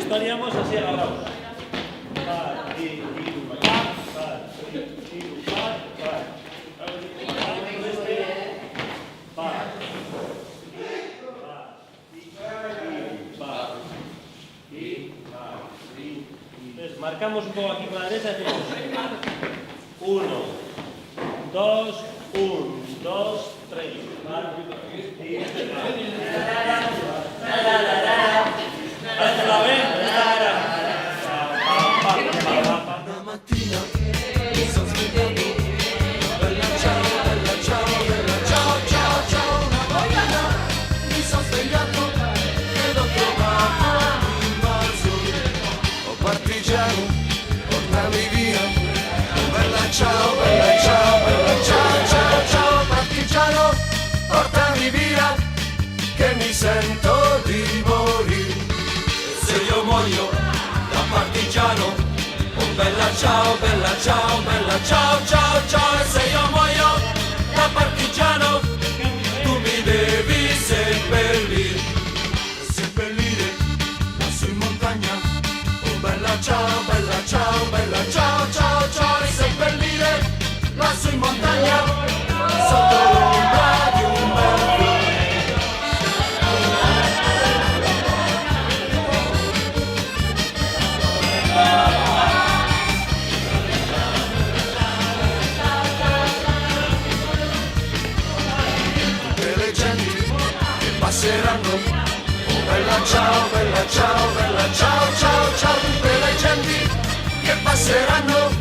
estaríamos así agarrados. Entonces marcamos un poco aquí con la derecha y decimos 1, 2, 1, 2, 3. La ven? Una mattina mi sono svegliato, bella ciao, ciao, ciao. Una mattina mi sono svegliato ed ho trovato l'invaso. Oh partigiano, portami via. Oh bella ciao, ciao, partigiano, portami via, che mi sento di morire. Se io muoio da partigiano, oh bella ciao, ciao, e se io muoio da partigiano, tu mi devi seppellire lassù in montagna. Oh bella ciao, ciao, e seppellire lassù in montagna, sotto l'ombra di un bel fiore. Passeranno, oh bella ciao, ciao, tutte le genti che passeranno